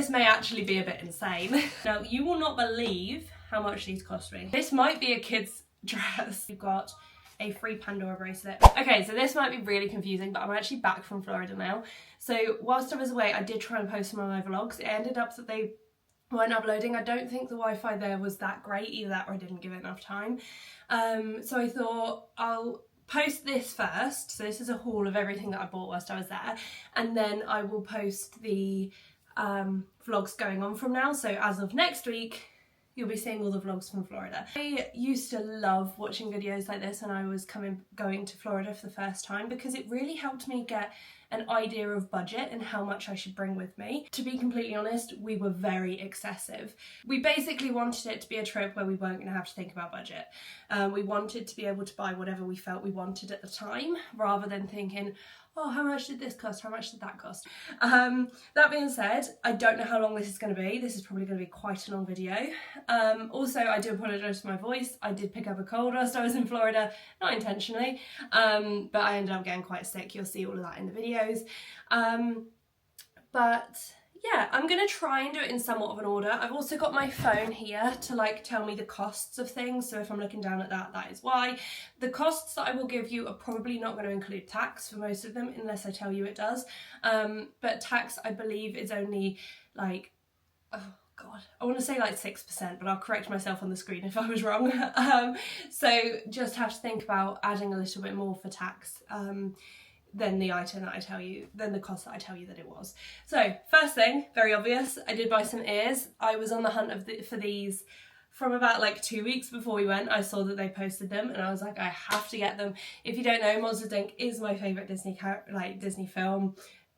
This may actually be a bit insane. Now, you will not believe how much these cost me. This might be a kid's dress. You've got a free Pandora bracelet. Okay, so this might be really confusing, but I'm actually back from Florida now. So whilst I was away, I did try and post some of my vlogs. It ended up that they weren't uploading. I don't think the Wi-Fi there was that great, either that or I didn't give it enough time. So I thought I'll post this first. So this is a haul of everything that I bought whilst I was there. And then I will post the vlogs going on from now. So as of next week, you'll be seeing all the vlogs from Florida. I used to love watching videos like this when I was going to Florida for the first time, because it really helped me get an idea of budget and how much I should bring with me. To be completely honest, we were very excessive. We basically wanted it to be a trip where we weren't going to have to think about budget. We wanted to be able to buy whatever we felt we wanted at the time, rather than thinking, oh, how much did this cost? How much did that cost? That being said, I don't know how long this is going to be. This is probably going to be quite a long video. Also, I do apologise for my voice. I did pick up a cold whilst I was in Florida, not intentionally, but I ended up getting quite sick. You'll see all of that in the videos. But yeah, I'm going to try and do it in somewhat of an order. I've also got my phone here to like tell me the costs of things, so if I'm looking down at that, that is why. The costs that I will give you are probably not going to include tax for most of them, unless I tell you it does. But tax, I believe, is only like, oh God, I want to say like 6%, but I'll correct myself on the screen if I was wrong. So just have to think about adding a little bit more for tax. Than the item that I tell you, than the cost that I tell you that it was. So first thing, very obvious, I did buy some ears. I was on the hunt for these from about like 2 weeks before we went. I saw that they posted them and I was like, I have to get them. If you don't know, Monsters Inc. is my favourite Disney film.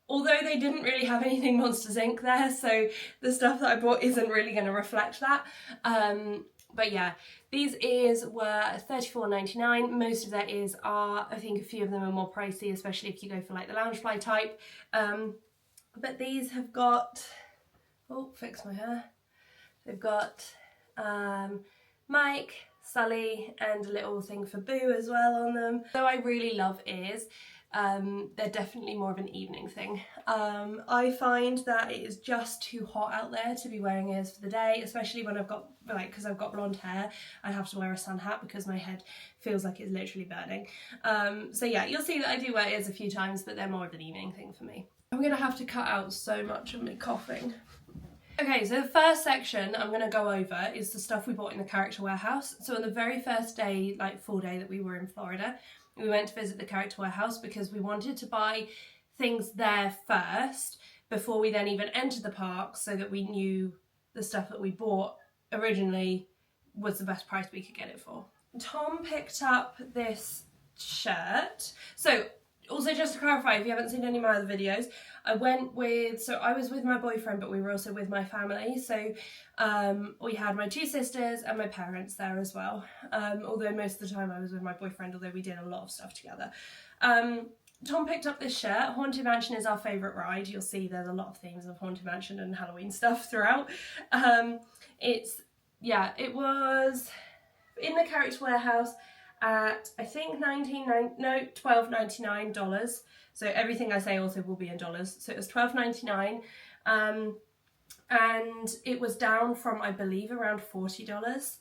Although they didn't really have anything Monsters Inc. there, so the stuff that I bought isn't really going to reflect that. But yeah, these ears were $34.99. Most of their ears are, I think a few of them are more pricey, especially if you go for like the Loungefly type. But these have got, oh, fix my hair. They've got Mike, Sully, and a little thing for Boo as well on them. So I really love ears. They're definitely more of an evening thing. I find that it is just too hot out there to be wearing ears for the day, especially when I've got, like, because I've got blonde hair, I have to wear a sun hat because my head feels like it's literally burning. So yeah, you'll see that I do wear ears a few times, but they're more of an evening thing for me. I'm gonna have to cut out so much of me coughing. Okay, so the first section I'm going to go over is the stuff we bought in the character warehouse. So on the very first day, like full day that we were in Florida, we went to visit the character warehouse because we wanted to buy things there first before we then even entered the park, so that we knew the stuff that we bought originally was the best price we could get it for. Tom picked up this shirt. So also, just to clarify, if you haven't seen any of my other videos, I was with my boyfriend, but we were also with my family. So we had my two sisters and my parents there as well. Although most of the time I was with my boyfriend, although we did a lot of stuff together. Tom picked up this shirt. Haunted Mansion is our favourite ride. You'll see there's a lot of themes of Haunted Mansion and Halloween stuff throughout. It was in the character warehouse at, I think, $12.99. So everything I say also will be in dollars. So it was $12.99, and it was down from, I believe, around $40.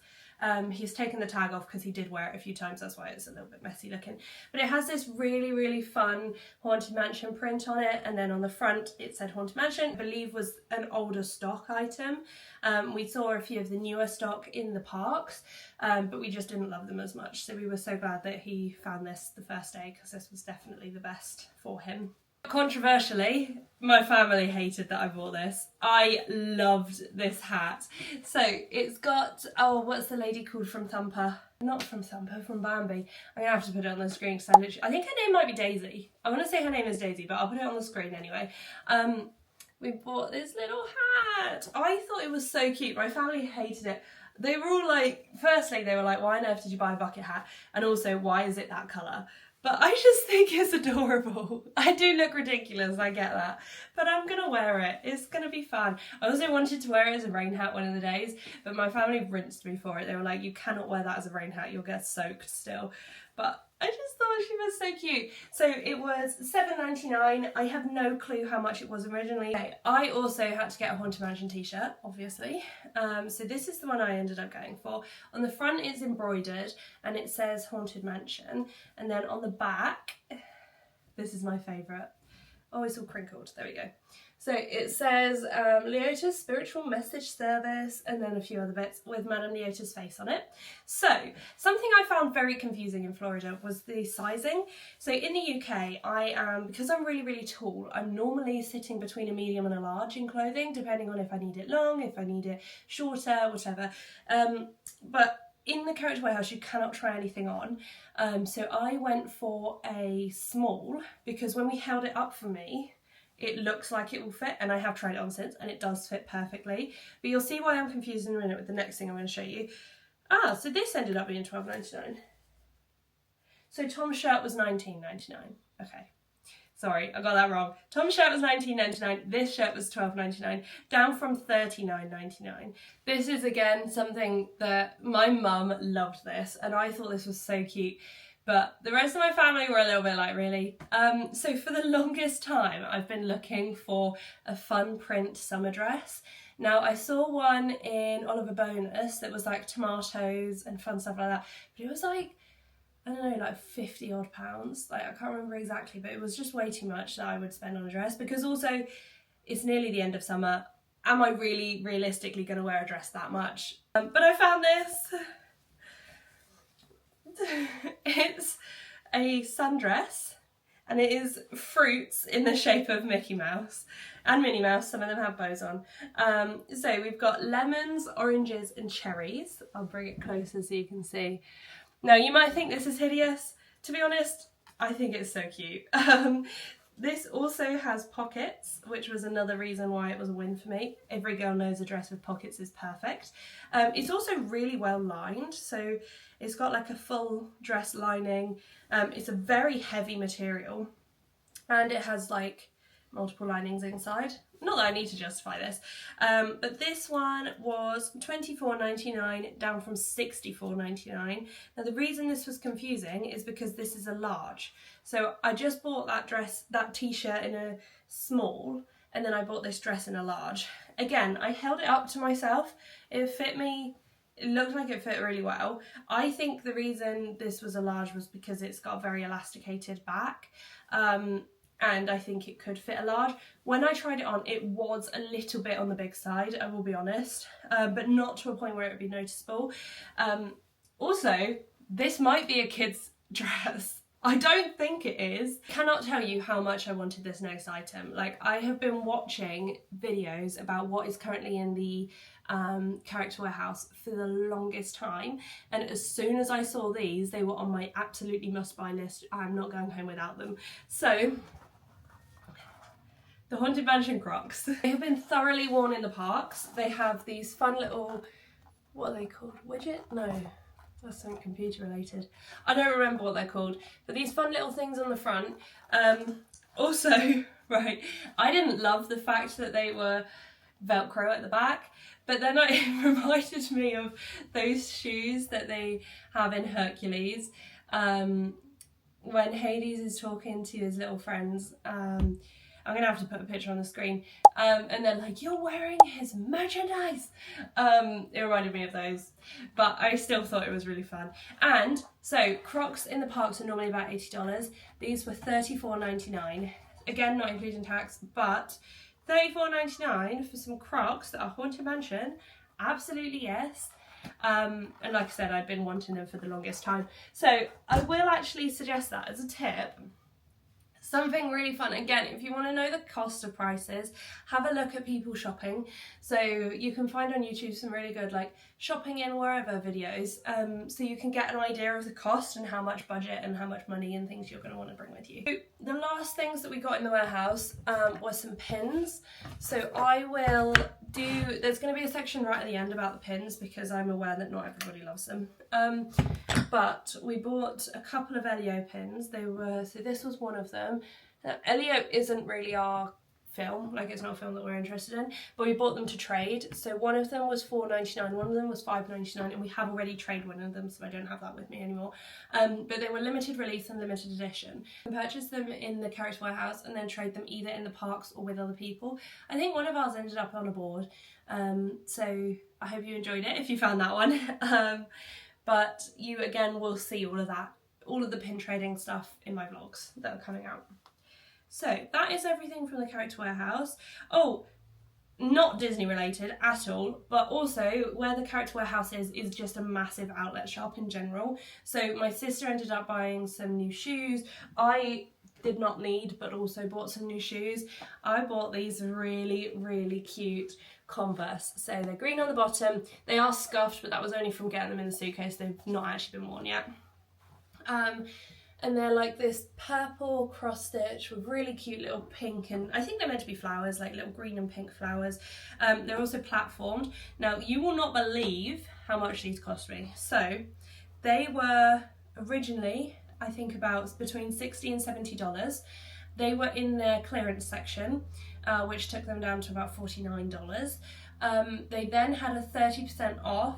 He's taken the tag off because he did wear it a few times, that's why it's a little bit messy looking. But it has this really, really fun Haunted Mansion print on it, and then on the front it said Haunted Mansion. I believe was an older stock item. We saw a few of the newer stock in the parks, but we just didn't love them as much. So we were so glad that he found this the first day, because this was definitely the best for him. Controversially, my family hated that I bought this. I loved this hat. So it's got, oh, what's the lady called from Thumper? Not from Thumper, from Bambi. I'm gonna have to put it on the screen because I think her name might be Daisy. I want to say her name is Daisy, but I'll put it on the screen anyway. We bought this little hat. I thought it was so cute. My family hated it. They were all like, firstly, they were like, why on earth did you buy a bucket hat? And also, why is it that colour? But I just think it's adorable. I do look ridiculous, I get that. But I'm gonna wear it. It's gonna be fun. I also wanted to wear it as a rain hat one of the days, but my family rinsed me for it. They were like, you cannot wear that as a rain hat, you'll get soaked still. But I just thought she was so cute. So it was $7.99. I have no clue how much it was originally. Okay, I also had to get a Haunted Mansion t-shirt, obviously. So this is the one I ended up going for. On the front it's embroidered and it says Haunted Mansion. And then on the back, this is my favourite. Oh, it's all crinkled. There we go. So it says Leota's spiritual message service and then a few other bits with Madame Leota's face on it. So something I found very confusing in Florida was the sizing. So in the UK, because I'm really, really tall, I'm normally sitting between a medium and a large in clothing, depending on if I need it long, if I need it shorter, whatever. But in the Character Warehouse, you cannot try anything on. So I went for a small because when we held it up for me, it looks like it will fit, and I have tried it on since and it does fit perfectly. But you'll see why I'm confused in a minute with the next thing I'm going to show you. So this ended up being $12.99. So Tom's shirt was $19.99. Okay. Sorry, I got that wrong. Tom's shirt was $19.99, this shirt was $12.99, down from $39.99. This is again something that my mum loved this, and I thought this was so cute. But the rest of my family were a little bit like, really? So for the longest time, I've been looking for a fun print summer dress. Now, I saw one in Oliver Bonus that was like tomatoes and fun stuff like that. But it was like, I don't know, like 50 odd pounds. Like, I can't remember exactly, but it was just way too much that I would spend on a dress. Because also, it's nearly the end of summer. Am I really realistically going to wear a dress that much? But I found this. It's a sundress and it is fruits in the shape of Mickey Mouse and Minnie Mouse. Some of them have bows on. So we've got lemons, oranges and cherries. I'll bring it closer so you can see. Now you might think this is hideous. To be honest, I think it's so cute. This also has pockets, which was another reason why it was a win for me. Every girl knows a dress with pockets is perfect. It's also really well lined, so it's got like a full dress lining. It's a very heavy material and it has like multiple linings inside. Not that I need to justify this, but this one was $24.99 down from $64.99. Now the reason this was confusing is because this is a large. So I just bought that t-shirt in a small, and then I bought this dress in a large. Again, I held it up to myself. It fit me. It looked like it fit really well. I think the reason this was a large was because it's got a very elasticated back. And I think it could fit a large. When I tried it on, it was a little bit on the big side, I will be honest, but not to a point where it would be noticeable. Also, this might be a kid's dress. I don't think it is. I cannot tell you how much I wanted this next item. Like, I have been watching videos about what is currently in the Character Warehouse for the longest time, and as soon as I saw these, they were on my absolutely must-buy list. I'm not going home without them. So, the Haunted Mansion Crocs. They have been thoroughly worn in the parks. They have these fun little, what are they called? Widget? No, that's something computer related. I don't remember what they're called, but these fun little things on the front. Also, right, I didn't love the fact that they were Velcro at the back, but then it reminded me of those shoes that they have in Hercules. When Hades is talking to his little friends, I'm going to have to put a picture on the screen, and they're like, you're wearing his merchandise. It reminded me of those, but I still thought it was really fun. And so Crocs in the parks are normally about $80. These were $34.99. Again, not including tax, but $34.99 for some Crocs that are Haunted Mansion. Absolutely yes. And like I said, I'd been wanting them for the longest time. So I will actually suggest that as a tip. Something really fun. Again, if you want to know the cost of prices, have a look at people shopping. So you can find on YouTube some really good like shopping in wherever videos, so you can get an idea of the cost and how much budget and how much money and things you're going to want to bring with you. So the last things that we got in the warehouse were some pins. So I will do, there's going to be a section right at the end about the pins because I'm aware that not everybody loves them. But we bought a couple of Elio pins. They were, so this was one of them. Now, Elio isn't really our film, like it's not a film that we're interested in, but we bought them to trade. So one of them was $4.99, one of them was $5.99, and we have already traded one of them, so I don't have that with me anymore. But they were limited release and limited edition. We purchased them in the Character Warehouse and then trade them either in the parks or with other people. I think one of ours ended up on a board, so I hope you enjoyed it if you found that one. But you again will see all of that, all of the pin trading stuff in my vlogs that are coming out. So that is everything from the Character Warehouse. Oh, not Disney related at all, but also where the Character Warehouse is just a massive outlet shop in general. So my sister ended up buying some new shoes. I did not need, but also bought some new shoes. I bought these really, really cute Converse. So they're green on the bottom. They are scuffed, but that was only from getting them in the suitcase. They've not actually been worn yet. And they're like this purple cross stitch with really cute little pink, and I think they're meant to be flowers, like little green and pink flowers. They're also platformed. Now you will not believe how much these cost me. So they were originally, I think, about between $60 and $70. They were in their clearance section, which took them down to about $49. They then had a 30% off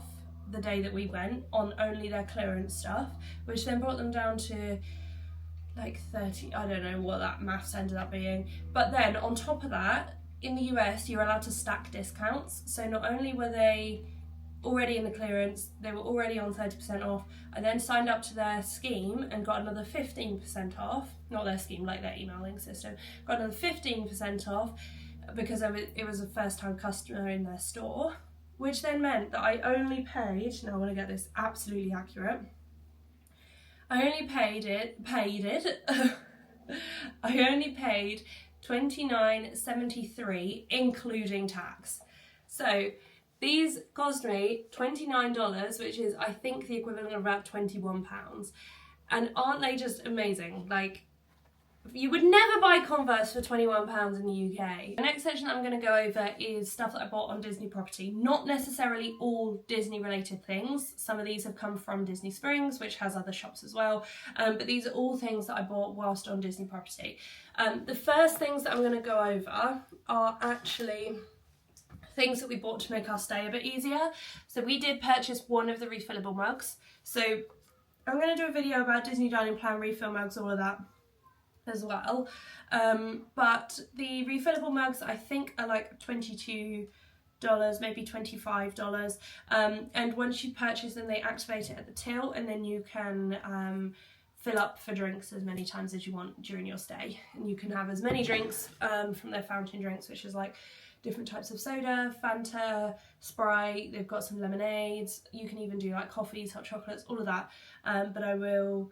the day that we went on only their clearance stuff, which then brought them down to like 30, I don't know what that maths ended up being. But then on top of that, in the US you're allowed to stack discounts, so not only were they already in the clearance, they were already on 30% off. I then signed up to their scheme and got another 15% off, not their scheme, like their emailing system, got another 15% off because it was a first time customer in their store, which then meant that I only paid, now I want to get this absolutely accurate, I only paid $29.73 including tax. So these cost me $29, which is I think the equivalent of about £21. And aren't they just amazing? Like, you would never buy Converse for £21 in the UK. The next section I'm going to go over is stuff that I bought on Disney property. Not necessarily all Disney related things. Some of these have come from Disney Springs, which has other shops as well. But these are all things that I bought whilst on Disney property. The first things that I'm going to go over are actually things that we bought to make our stay a bit easier. So we did purchase one of the refillable mugs. So I'm going to do a video about Disney Dining Plan, refill mugs, all of that as well. But the refillable mugs I think are like $22, maybe $25. And once you purchase them, they activate it at the till, and then you can fill up for drinks as many times as you want during your stay. And you can have as many drinks from their fountain drinks, which is like different types of soda, Fanta, Sprite, they've got some lemonades, you can even do like coffees, hot chocolates, all of that. But I will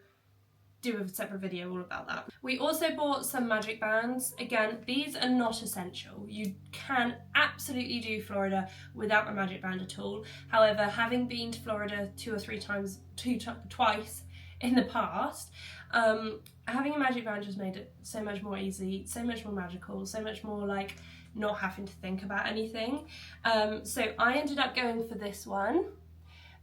do a separate video all about that. We also bought some magic bands. Again, these are not essential. You can absolutely do Florida without a magic band at all. However, having been to Florida twice in the past, having a magic band just made it so much more easy, so much more magical, so much more like not having to think about anything. So I ended up going for this one.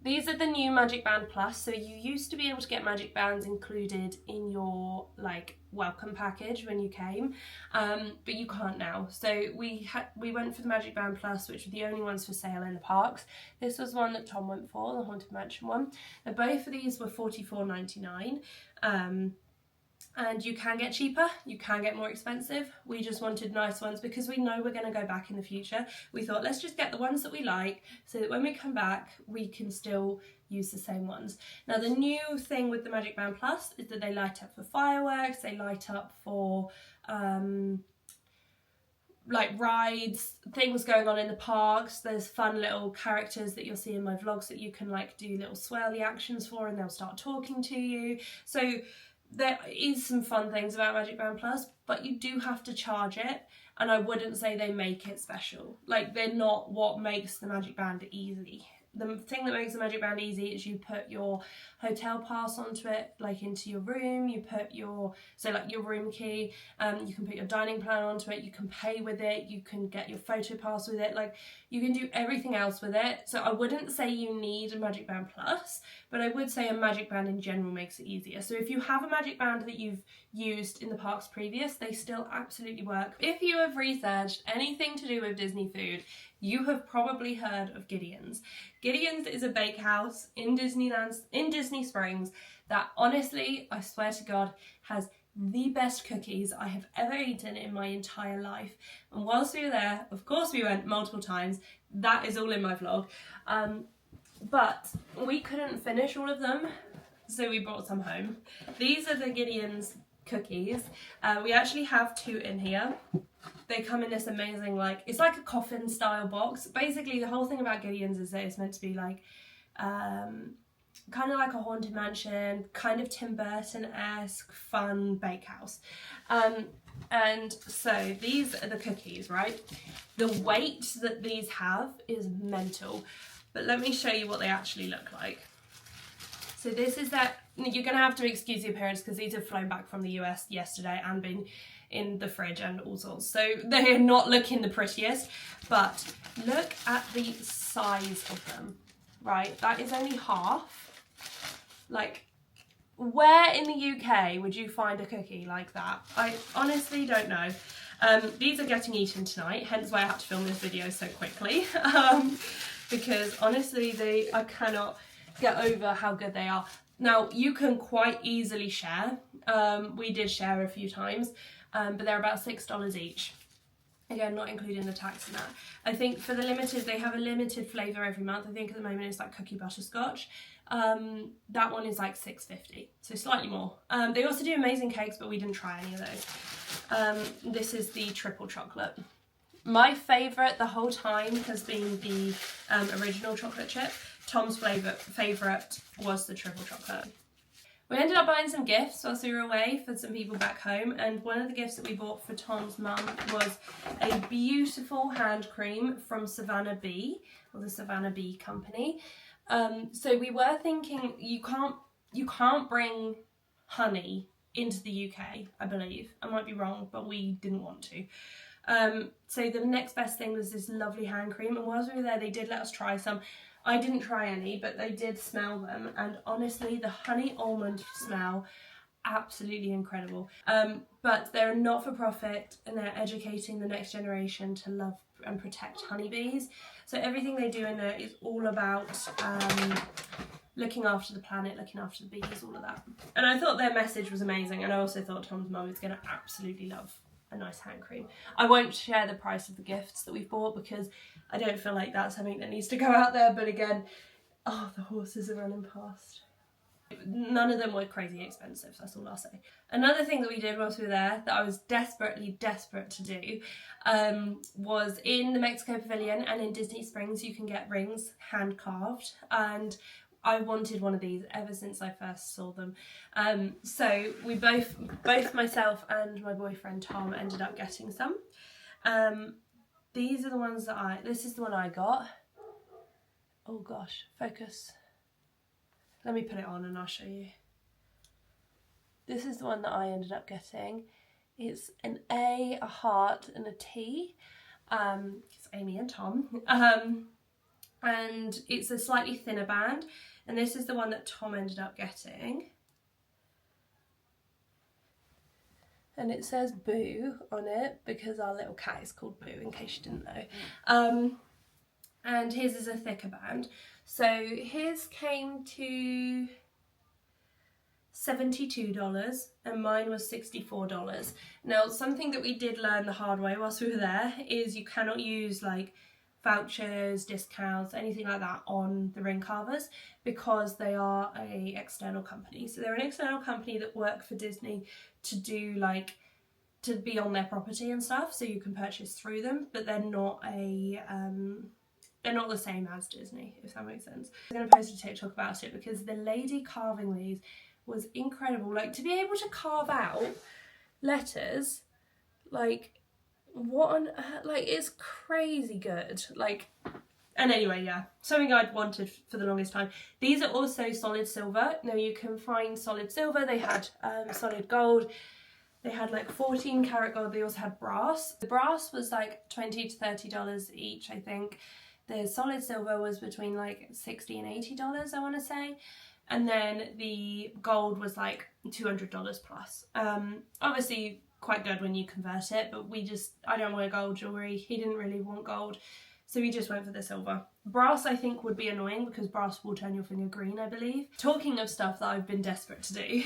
These are the new Magic Band Plus. So you used to be able to get magic bands included in your like welcome package when you came, but you can't now. So we went for the Magic Band Plus, which were the only ones for sale in the parks. This was one that Tom went for, the Haunted Mansion one. And both of these were $44.99. And you can get cheaper, you can get more expensive. We just wanted nice ones because we know we're going to go back in the future. We thought, let's just get the ones that we like so that when we come back, we can still use the same ones. Now, the new thing with the Magic Band Plus is that they light up for fireworks, they light up for like rides, things going on in the parks. There's fun little characters that you'll see in my vlogs that you can like do little swirly actions for, and they'll start talking to you. So there is some fun things about Magic Band Plus, but you do have to charge it, and I wouldn't say they make it special. Like, they're not what makes the Magic Band easy. the thing that makes the magic band easy is you put your hotel pass onto it, like into your room. You put your, so like your room key, you can put your dining plan onto it, you can pay with it, you can get your photo pass with it, like you can do everything else with it. So I wouldn't say you need a Magic Band Plus, but I would say a Magic Band in general makes it easier. So if you have a Magic Band that you've used in the parks previous, they still absolutely work. If you have researched anything to do with Disney food, you have probably heard of Gideon's. Gideon's is a bakehouse in Disneyland, in Disney Springs, that honestly, I swear to God, has the best cookies I have ever eaten in my entire life. And whilst we were there, of course we went multiple times, that is all in my vlog, but we couldn't finish all of them, so we brought some home. These are the Gideon's cookies. We actually have 2 in here. They come in this amazing, like, it's like a coffin style box. Basically the whole thing about Gideon's is that it's meant to be like kind of like a haunted mansion, kind of Tim Burton-esque fun bakehouse. And so these are the cookies, right? The weight that these have is mental, but let me show you what they actually look like. So this is that, you're gonna have to excuse the appearance because these have flown back from the US yesterday and been in the fridge and all sorts, so they are not looking the prettiest, but look at the size of them, right? That is only half. Like, where in the UK would you find a cookie like that? I honestly don't know. These are getting eaten tonight, hence why I had to film this video so quickly, because honestly I cannot get over how good they are. Now you can quite easily share, we did share a few times, but they're about $6 each. Again, not including the tax and that. I think for the limited, they have a limited flavour every month. I think at the moment it's like cookie butterscotch. That one is like $6.50, so slightly more. They also do amazing cakes, but we didn't try any of those. This is the triple chocolate. My favourite the whole time has been the original chocolate chip. Tom's favourite was the triple chocolate. We ended up buying some gifts whilst we were away for some people back home, and one of the gifts that we bought for Tom's mum was a beautiful hand cream from Savannah Bee, or the Savannah Bee Company. So we were thinking you can't bring honey into the UK, I believe. I might be wrong, but we didn't want to. So the next best thing was this lovely hand cream, and whilst we were there they did let us try some. I didn't try any, but they did smell them, and honestly the honey almond smell, absolutely incredible. But they're not for profit, and they're educating the next generation to love and protect honeybees. So everything they do in there is all about looking after the planet, looking after the bees, all of that. And I thought their message was amazing, and I also thought Tom's mum is going to absolutely love a nice hand cream. I won't share the price of the gifts that we've bought because I don't feel like that's something that needs to go out there, but again, oh, the horses are running past. None of them were crazy expensive, that's all I'll say. Another thing that we did whilst we were there that I was desperate to do was in the Mexico Pavilion and in Disney Springs you can get rings hand carved, and I wanted one of these ever since I first saw them. So we both myself and my boyfriend Tom ended up getting some. These are the ones that this is the one I got. Oh gosh, focus. Let me put it on and I'll show you. This is the one that I ended up getting. It's an A, a heart and a T. It's Amy and Tom. And it's a slightly thinner band, and this is the one that Tom ended up getting. And it says Boo on it because our little cat is called Boo, in case you didn't know. And his is a thicker band. So his came to $72 and mine was $64. Now, something that we did learn the hard way whilst we were there is you cannot use like vouchers, discounts, anything like that on the ring carvers because they are an external company. So they're an external company that work for Disney to do like, to be on their property and stuff, so you can purchase through them, but they're not they're not the same as Disney, if that makes sense. I'm going to post a TikTok about it because the lady carving these was incredible. Like, to be able to carve out letters, like, what on earth, like, it's crazy good. Like, And anyway, yeah, something I'd wanted for the longest time. These are also solid silver. Now you can find solid silver. They had solid gold. They had like 14 karat gold. They also had brass. The brass was like $20 to $30 each, I think. The solid silver was between like $60 and $80, I want to say. And then the gold was like $200 plus. Obviously quite good when you convert it, but I don't wear gold jewellery. He didn't really want gold, so we just went for the silver. Brass I think would be annoying because brass will turn your finger green, I believe. Talking of stuff that I've been desperate to do,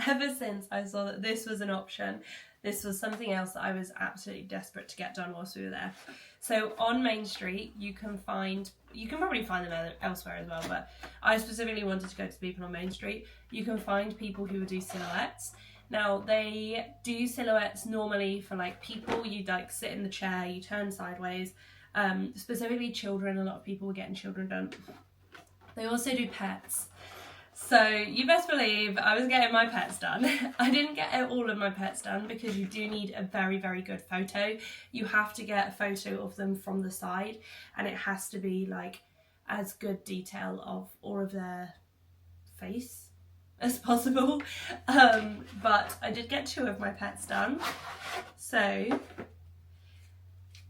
ever since I saw that this was an option, this was something else that I was absolutely desperate to get done whilst we were there. So on Main Street, you can probably find them elsewhere as well, but I specifically wanted to go to the people on Main Street. You can find people who would do silhouettes. Now they do silhouettes normally for like people. You like sit in the chair, you turn sideways. Specifically children, a lot of people were getting children done. They also do pets. So you best believe I was getting my pets done. I didn't get all of my pets done because you do need a very, very good photo. You have to get a photo of them from the side, and it has to be like as good detail of all of their face as possible. But I did get 2 of my pets done. So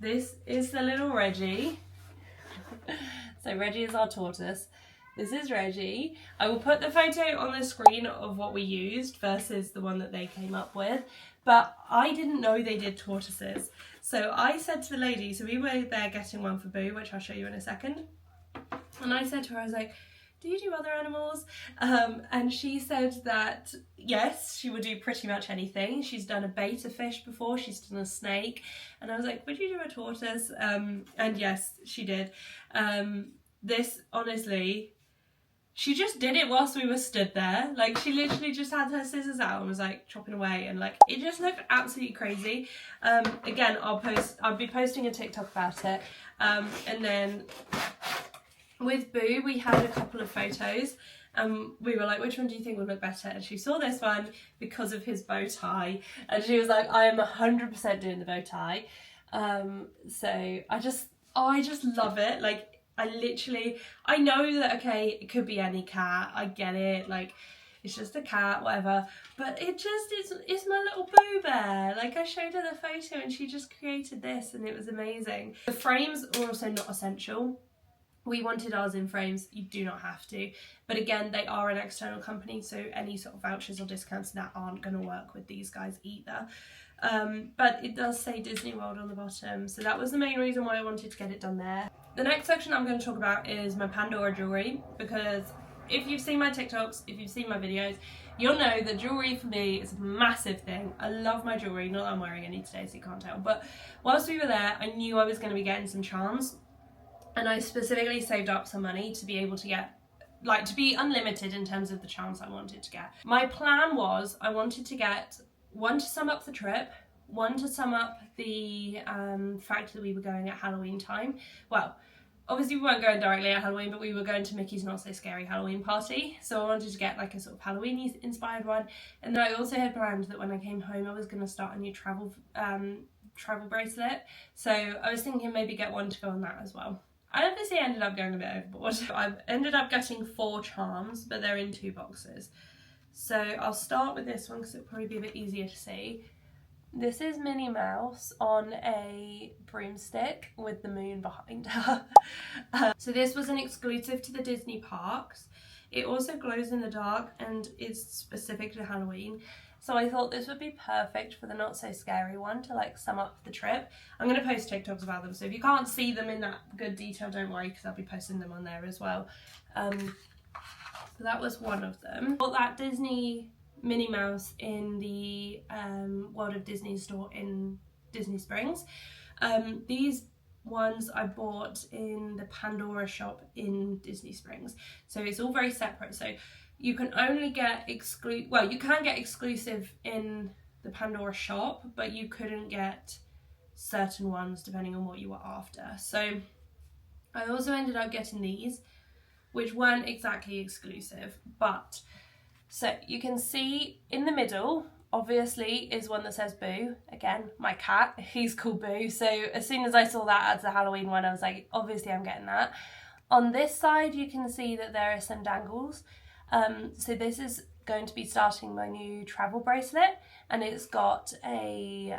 this is the little Reggie. So Reggie is our tortoise. This is Reggie. I will put the photo on the screen of what we used versus the one that they came up with, but I didn't know they did tortoises. So I said to the lady, so we were there getting one for Boo, which I'll show you in a second, and I said to her, I was like, do you do other animals? And she said that yes, she would do pretty much anything. She's done a betta fish before, she's done a snake, and I was like, would you do a tortoise? And yes, she did. This, honestly, she just did it whilst we were stood there. Like, she literally just had her scissors out and was like chopping away, and like it just looked absolutely crazy. Again, I'll be posting a TikTok about it. And then with Boo, we had a couple of photos, and we were like, which one do you think would look better? And she saw this one because of his bow tie, and she was like, I am 100% doing the bow tie. So I just love it. Like, I know that, okay, it could be any cat, I get it, like, it's just a cat, whatever, but it's my little Boo Bear. Like, I showed her the photo and she just created this, and it was amazing. The frames are also not essential. We wanted ours in frames, you do not have to, but again, they are an external company, so any sort of vouchers or discounts that aren't going to work with these guys either. But it does say Disney World on the bottom, so that was the main reason why I wanted to get it done there. The next section I'm going to talk about is my Pandora jewellery, because if you've seen my TikToks, if you've seen my videos, you'll know that jewellery for me is a massive thing. I love my jewellery, not that I'm wearing any today so you can't tell, but whilst we were there I knew I was going to be getting some charms, and I specifically saved up some money to be able to get, like, to be unlimited in terms of the charms I wanted to get. My plan was I wanted to get one to sum up the trip, one to sum up the fact that we were going at Halloween time. Well, obviously we weren't going directly at Halloween, but we were going to Mickey's Not So Scary Halloween party, so I wanted to get like a sort of Halloween inspired one. And then I also had planned that when I came home I was going to start a new travel bracelet, so I was thinking maybe get one to go on that as well. I obviously ended up going a bit overboard. I've ended up getting 4 charms, but they're in 2 boxes. So I'll start with this one because it'll probably be a bit easier to see. This is Minnie Mouse on a broomstick with the moon behind her. So this was an exclusive to the Disney parks. It also glows in the dark and is specific to Halloween. So I thought this would be perfect for the Not So Scary one to like sum up the trip. I'm going to post TikToks about them, so if you can't see them in that good detail, don't worry, because I'll be posting them on there as well. So that was one of them. Bought that Disney Minnie Mouse in the World of Disney store in Disney Springs. These ones I bought in the Pandora shop in Disney Springs. So it's all very separate. So you can only get you can get exclusive in the Pandora shop, but you couldn't get certain ones depending on what you were after. So I also ended up getting these, which weren't exactly exclusive, but so you can see in the middle obviously is one that says Boo. Again, my cat, he's called Boo. So as soon as I saw that as a Halloween one, I was like, obviously I'm getting that. On this side, you can see that there are some dangles. So this is going to be starting my new travel bracelet, and it's got a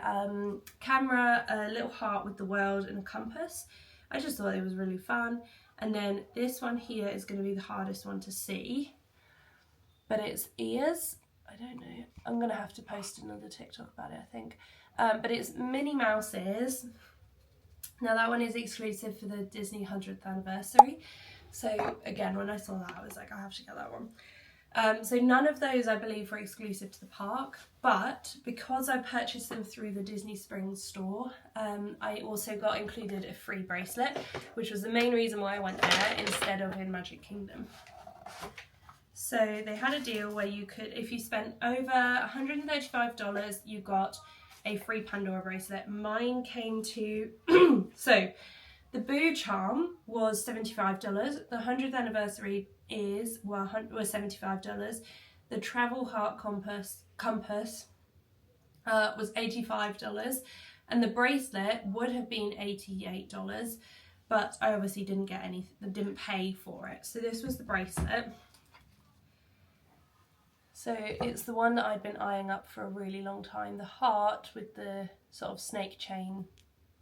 camera, a little heart with the world, and a compass. I just thought it was really fun. And then this one here is going to be the hardest one to see, but it's ears. I don't know. I'm going to have to post another TikTok about it, I think. But it's Minnie Mouse ears. Now that one is exclusive for the Disney 100th anniversary. So again, when I saw that, I was like, I have to get that one. So none of those, I believe, were exclusive to the park, but because I purchased them through the Disney Springs store, I also got included a free bracelet, which was the main reason why I went there instead of in Magic Kingdom. So they had a deal where you could, if you spent over $135, you got a free Pandora bracelet. Mine came to, so the Boo charm was $75. The 100th anniversary was $75. The travel heart compass was $85, and the bracelet would have been $88, but I obviously didn't pay for it. So this was the bracelet. So it's the one that I'd been eyeing up for a really long time, the heart with the sort of snake chain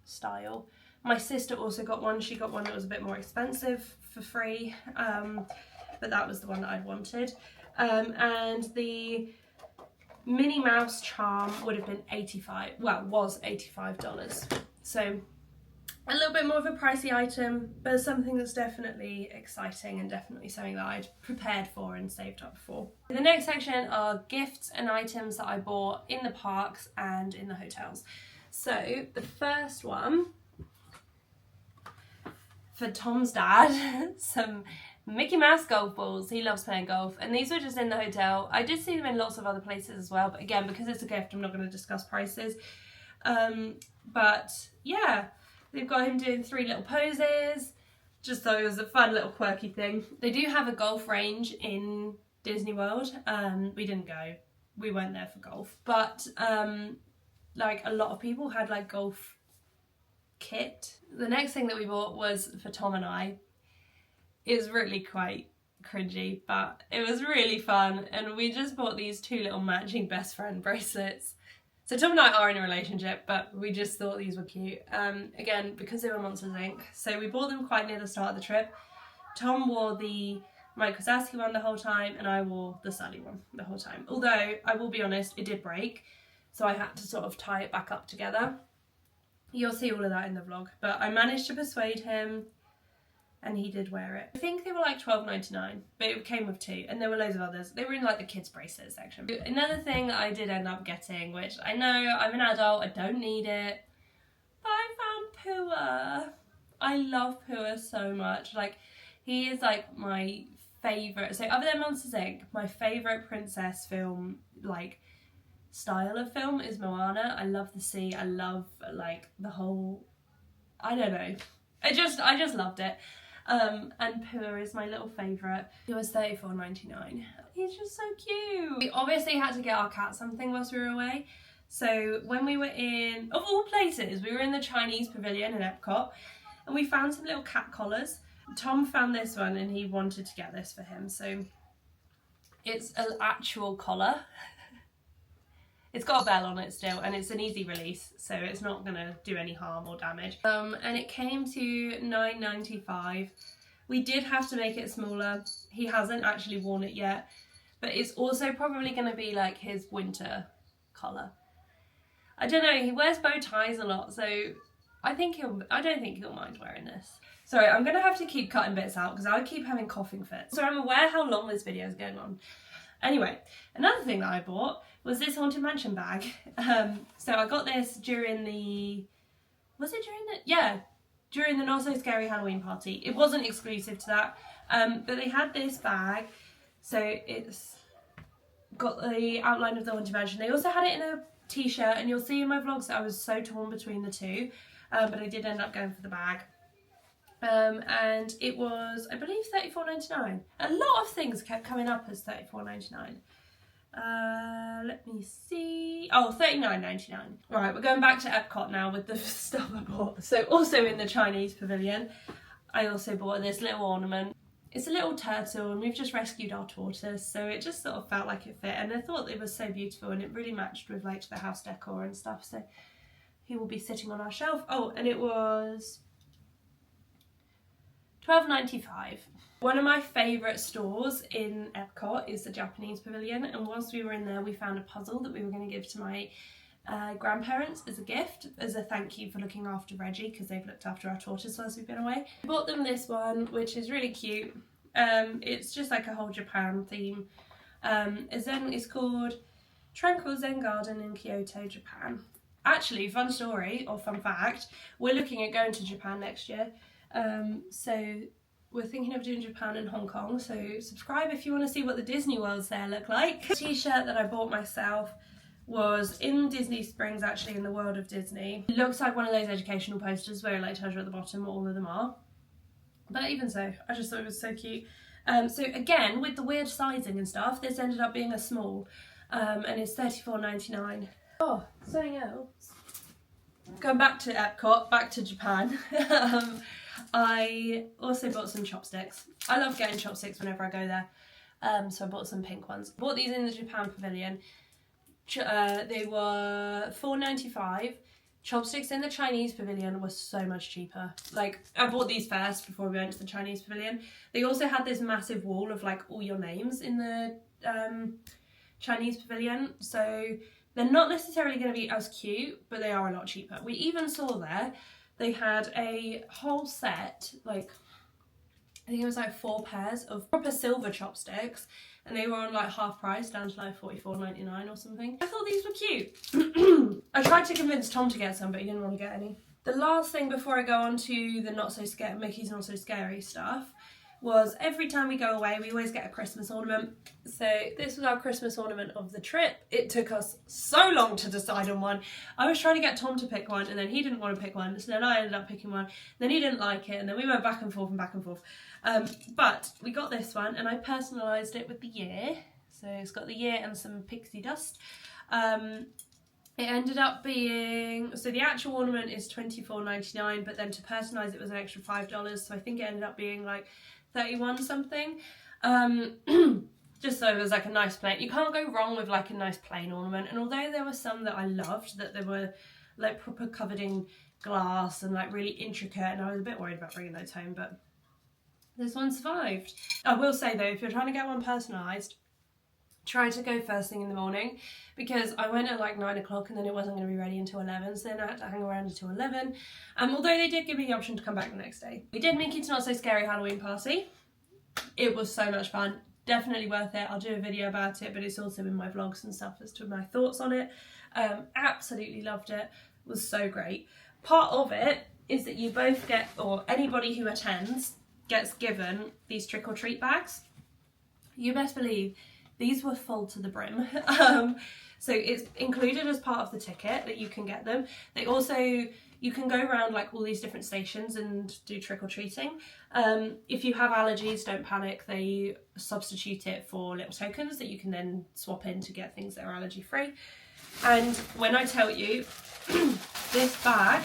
style. My sister also got one. She got one that was a bit more expensive for free, but that was the one that I'd wanted. And the Minnie Mouse charm would have been was $85. So a little bit more of a pricey item, but something that's definitely exciting and definitely something that I'd prepared for and saved up for. The next section are gifts and items that I bought in the parks and in the hotels. So the first one, for Tom's dad, some Mickey Mouse golf balls. He loves playing golf, and these were just in the hotel. I did see them in lots of other places as well, but again, because it's a gift, I'm not going to discuss prices. But yeah, they've got him doing 3 little poses. Just thought it was a fun little quirky thing. They do have a golf range in Disney World. We didn't go. We weren't there for golf. But like a lot of people had like golf kit. The next thing that we bought was for Tom and I. It was really quite cringy, but it was really fun. And we just bought these 2 little matching best friend bracelets. So Tom and I are in a relationship, but we just thought these were cute. Again, because they were Monsters Inc. So we bought them quite near the start of the trip. Tom wore the Mike Wazowski one the whole time, and I wore the Sully one the whole time. Although, I will be honest, it did break. So I had to sort of tie it back up together. You'll see all of that in the vlog. But I managed to persuade him, and he did wear it. I think they were like $12.99, but it came with 2, and there were loads of others. They were in like the kids bracelet section. Another thing I did end up getting, which I know I'm an adult, I don't need it, but I found Pua. I love Pua so much. Like, he is like my favourite, so other than Monsters Inc., my favourite princess film, like, style of film is Moana. I love the sea, I love like the whole, I don't know, I just loved it. And Pua is my little favourite. He was $34.99. He's just so cute. We obviously had to get our cat something whilst we were away. So when we were in, of all places, we were in the Chinese pavilion in Epcot, and we found some little cat collars. Tom found this one and he wanted to get this for him. So it's an actual collar. It's got a bell on it still, and it's an easy release, so it's not gonna do any harm or damage. And it came to $9.95. We did have to make it smaller. He hasn't actually worn it yet, but it's also probably gonna be like his winter collar. I don't know, he wears bow ties a lot, so I don't think he'll mind wearing this. Sorry, I'm gonna have to keep cutting bits out because I keep having coughing fits. So I'm aware how long this video is going on. Anyway, another thing that I bought was this Haunted Mansion bag. So I got this during the, during the Not So Scary Halloween party. It wasn't exclusive to that, but they had this bag. So it's got the outline of the Haunted Mansion. They also had it in a t-shirt, and you'll see in my vlogs that I was so torn between the two, but I did end up going for the bag. And it was, I believe, $34.99. A lot of things kept coming up as $34.99. Let me see. Oh, $39.99. Right, we're going back to Epcot now with the stuff I bought. So also in the Chinese pavilion, I also bought this little ornament. It's a little turtle and we've just rescued our tortoise, so it just sort of felt like it fit, and I thought it was so beautiful and it really matched with like the house decor and stuff, so he will be sitting on our shelf. Oh, and it was $12.95. One of my favourite stores in Epcot is the Japanese pavilion, and whilst we were in there we found a puzzle that we were going to give to my grandparents as a gift, as a thank you for looking after Reggie, because they've looked after our tortoise whilst we've been away. I bought them this one, which is really cute. It's just like a whole Japan theme. It's called Tranquil Zen Garden in Kyoto, Japan. Actually, fun story or fun fact, we're looking at going to Japan next year. So we're thinking of doing Japan and Hong Kong, so subscribe if you want to see what the Disney Worlds there look like. The t-shirt that I bought myself was in Disney Springs, actually, in the World of Disney. It looks like one of those educational posters where it like tells you at the bottom what all of them are. But even so, I just thought it was so cute. So again, with the weird sizing and stuff, this ended up being a small, and it's $34.99. Oh, something else. Going back to Epcot, back to Japan. I also bought some chopsticks. I love getting chopsticks whenever I go there. So I bought some pink ones. Bought these in the Japan pavilion. They were $4.95. Chopsticks in the Chinese pavilion were so much cheaper. Like, I bought these first before we went to the Chinese pavilion. They also had this massive wall of like all your names in the Chinese pavilion. So they're not necessarily going to be as cute, but they are a lot cheaper. We even saw there, they had a whole set, like, I think it was like 4 pairs of proper silver chopsticks, and they were on like half price, down to like $44.99 or something. I thought these were cute. I tried to convince Tom to get some, but he didn't want to get any. The last thing before I go on to the not so scary, Mickey's Not So Scary stuff, was every time we go away we always get a Christmas ornament. So this was our Christmas ornament of the trip. It took us so long to decide on one. I was trying to get Tom to pick one, and then he didn't want to pick one, so then I ended up picking one, then he didn't like it, and then we went back and forth and back and forth. But we got this one, and I personalised it with the year. So it's got the year and some pixie dust. It ended up being, so the actual ornament is $24.99, but then to personalise it was an extra $5, so I think it ended up being like 31 something. Just so it was like a nice plain. You can't go wrong with like a nice plain ornament, and although there were some that I loved, that they were like proper covered in glass and like really intricate, and I was a bit worried about bringing those home, but this one survived. I will say though, if you're trying to get one personalised, try to go first thing in the morning, because I went at like 9 o'clock and then it wasn't going to be ready until 11, so then I had to hang around until 11. Although they did give me the option to come back the next day. We did Mickey's Not So Scary Halloween party. It was so much fun. Definitely worth it. I'll do a video about it, but it's also in my vlogs and stuff as to my thoughts on it. Absolutely loved it. It was so great. Part of it is that you both get, or anybody who attends gets given these trick-or-treat bags. You best believe these were full to the brim. So it's included as part of the ticket that you can get them. They also, you can go around like all these different stations and do trick-or-treating. If you have allergies, don't panic. They substitute it for little tokens that you can then swap in to get things that are allergy free. And when I tell you, this bag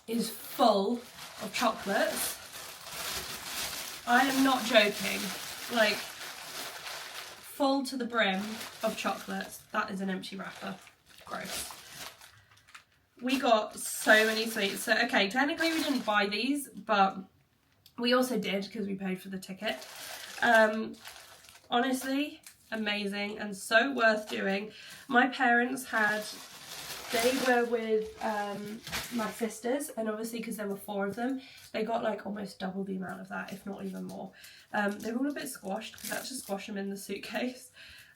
is full of chocolates, I am not joking. Like, full to the brim of chocolates. That is an empty wrapper. Gross. We got so many sweets. So, okay, technically we didn't buy these, but we also did because we paid for the ticket. Honestly, amazing and so worth doing. My parents had, they were with my sisters, and obviously because there were 4 of them, they got like almost double the amount of that, if not even more. They were all a bit squashed because I had to squash them in the suitcase.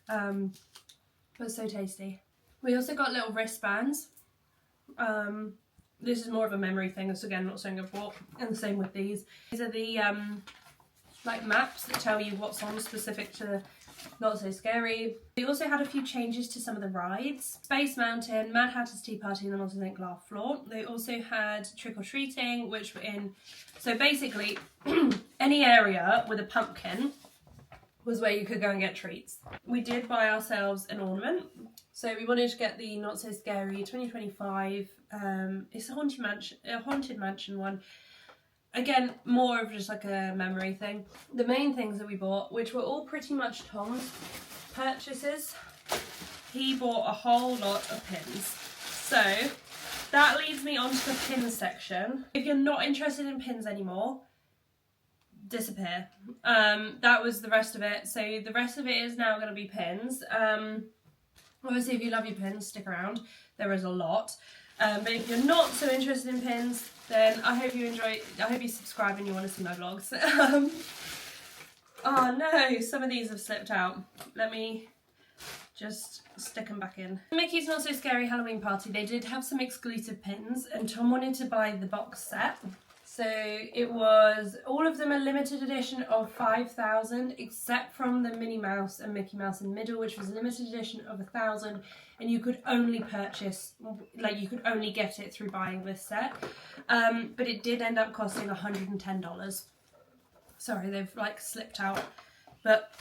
But so tasty. We also got little wristbands. This is more of a memory thing, so again, not something I've bought. And the same with these. These are the like maps that tell you what's on specific to Not So Scary. We also had a few changes to some of the rides. Space Mountain, Mad Hatter's Tea Party and the Monsters Inc. Laugh Floor. They also had Trick or Treating, which were in, so basically any area with a pumpkin was where you could go and get treats. We did buy ourselves an ornament. So we wanted to get the Not So Scary 2025. It's a haunted mansion one. Again, more of just like a memory thing. The main things that we bought, which were all pretty much Tom's purchases, he bought a whole lot of pins. So that leads me onto the pins section. If you're not interested in pins anymore, disappear. That was the rest of it. So the rest of it is now going to be pins. Obviously, if you love your pins, stick around. There is a lot. But if you're not so interested in pins, then I hope you enjoy. I hope you subscribe and you want to see my vlogs. Oh no, some of these have slipped out. Let me just stick them back in. Mickey's Not So Scary Halloween Party, they did have some exclusive pins, and Tom wanted to buy the box set. So it was, all of them a limited edition of 5,000, except from the Minnie Mouse and Mickey Mouse in the middle, which was a limited edition of 1,000, and you could only purchase, like you could only get it through buying this set. But it did end up costing $110. Sorry, they've like slipped out. But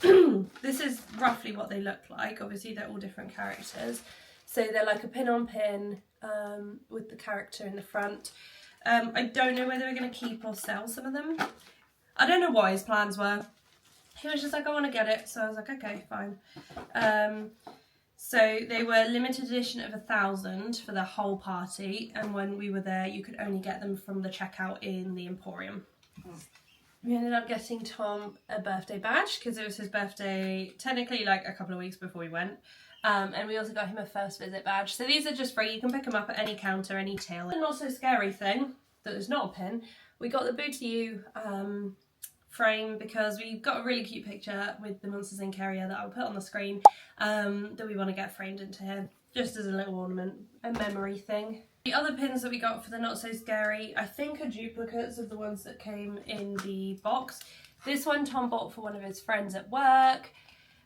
this is roughly what they look like. Obviously they're all different characters. So they're like a pin on pin with the character in the front. I don't know whether we're going to keep or sell some of them. I don't know what his plans were. He was just like, I want to get it. So I was like, okay, fine. So they were limited edition of 1,000 for the whole party. And when we were there, you could only get them from the checkout in the Emporium. We ended up getting Tom a birthday badge because it was his birthday technically like a couple of weeks before we went. And we also got him a first visit badge. So these are just free. You can pick them up at any counter, any till. The Not So Scary thing, that is not a pin, we got the Boo to You frame because we got a really cute picture with the Monsters Inc. area that I'll put on the screen that we want to get framed into here. Just as a little ornament, a memory thing. The other pins that we got for the Not So Scary, I think are duplicates of the ones that came in the box. This one Tom bought for one of his friends at work.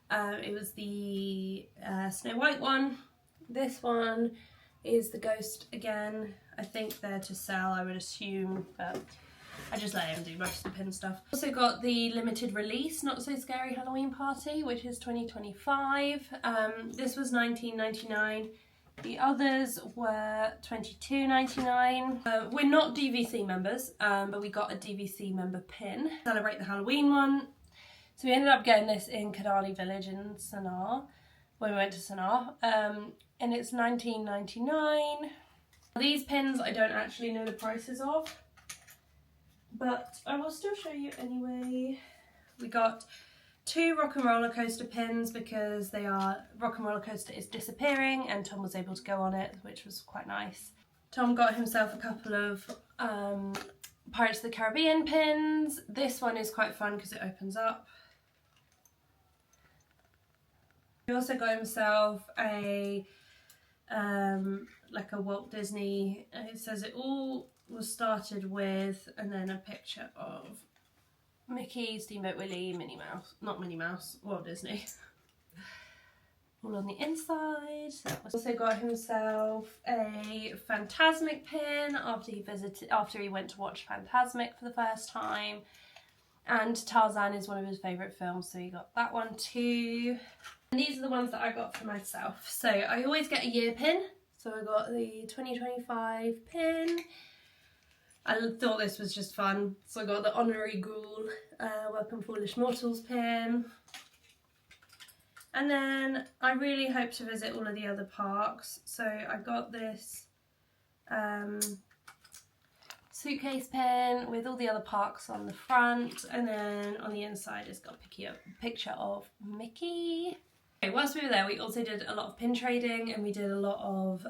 It was the Snow White one. This one is the Ghost again. I think they're to sell, I would assume, but I just let him do most of the pin stuff. Also got the limited release Not So Scary Halloween Party, which is 2025. This was $19.99. The others were $22.99. We're not DVC members, but we got a DVC member pin. Celebrate the Halloween one. So we ended up getting this in Kadali Village in Sanaa, when we went to Sanaa, and it's $19.99. These pins I don't actually know the prices of, but I will still show you anyway. We got 2 Rock and Roller Coaster pins because Rock and Roller Coaster is disappearing and Tom was able to go on it, which was quite nice. Tom got himself a couple of Pirates of the Caribbean pins. This one is quite fun because it opens up. He also got himself a like a Walt Disney, it says it all was started with, and then a picture of Mickey, Steamboat Willie, Minnie Mouse, not Minnie Mouse, Walt Disney. All on the inside. Also got himself a Fantasmic pin after he went to watch Fantasmic for the first time. And Tarzan is one of his favourite films, so he got that one too. And these are the ones that I got for myself. So I always get a year pin. So I got the 2025 pin. I thought this was just fun. So I got the Honorary Ghoul Welcome Foolish Mortals pin. And then I really hope to visit all of the other parks. So I got this suitcase pin with all the other parks on the front, and then on the inside it's got a picture of Mickey. Okay, whilst we were there, we also did a lot of pin trading, and we did a lot of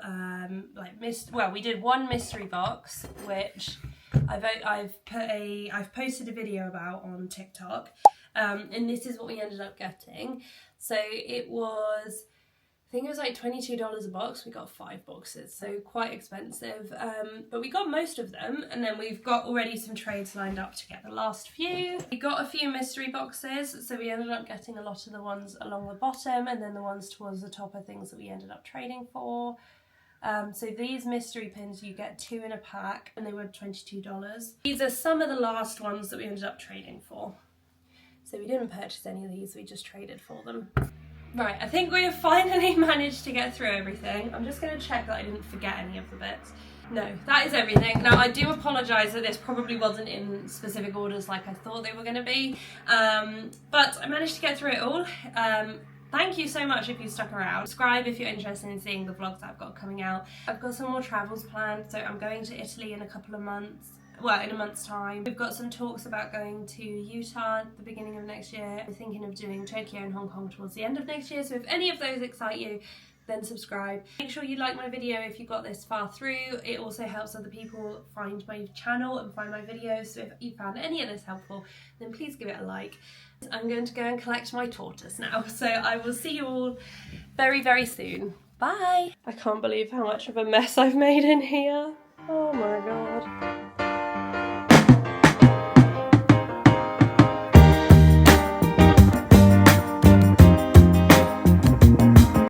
we did one mystery box, which I've posted a video about on TikTok, and this is what we ended up getting. So it was, I think it was like $22 a box. We got 5 boxes, so quite expensive, but we got most of them, and then we've got already some trades lined up to get the last few. We got a few mystery boxes, so we ended up getting a lot of the ones along the bottom, and then the ones towards the top are things that we ended up trading for. So these mystery pins, you get 2 in a pack, and they were $22. These are some of the last ones that we ended up trading for. So we didn't purchase any of these, we just traded for them. Right, I think we have finally managed to get through everything. I'm just going to check that I didn't forget any of the bits. No, that is everything. Now, I do apologise that this probably wasn't in specific orders like I thought they were going to be, but I managed to get through it all. Thank you so much if you stuck around. Subscribe if you're interested in seeing the vlogs that I've got coming out. I've got some more travels planned, so I'm going to Italy in a couple of months. Well, in a month's time. We've got some talks about going to Utah at the beginning of next year. We're thinking of doing Tokyo and Hong Kong towards the end of next year, so if any of those excite you, then subscribe. Make sure you like my video if you got this far through. It also helps other people find my channel and find my videos, so if you found any of this helpful, then please give it a like. I'm going to go and collect my tortoise now, so I will see you all very, very soon. Bye! I can't believe how much of a mess I've made in here. Oh my god.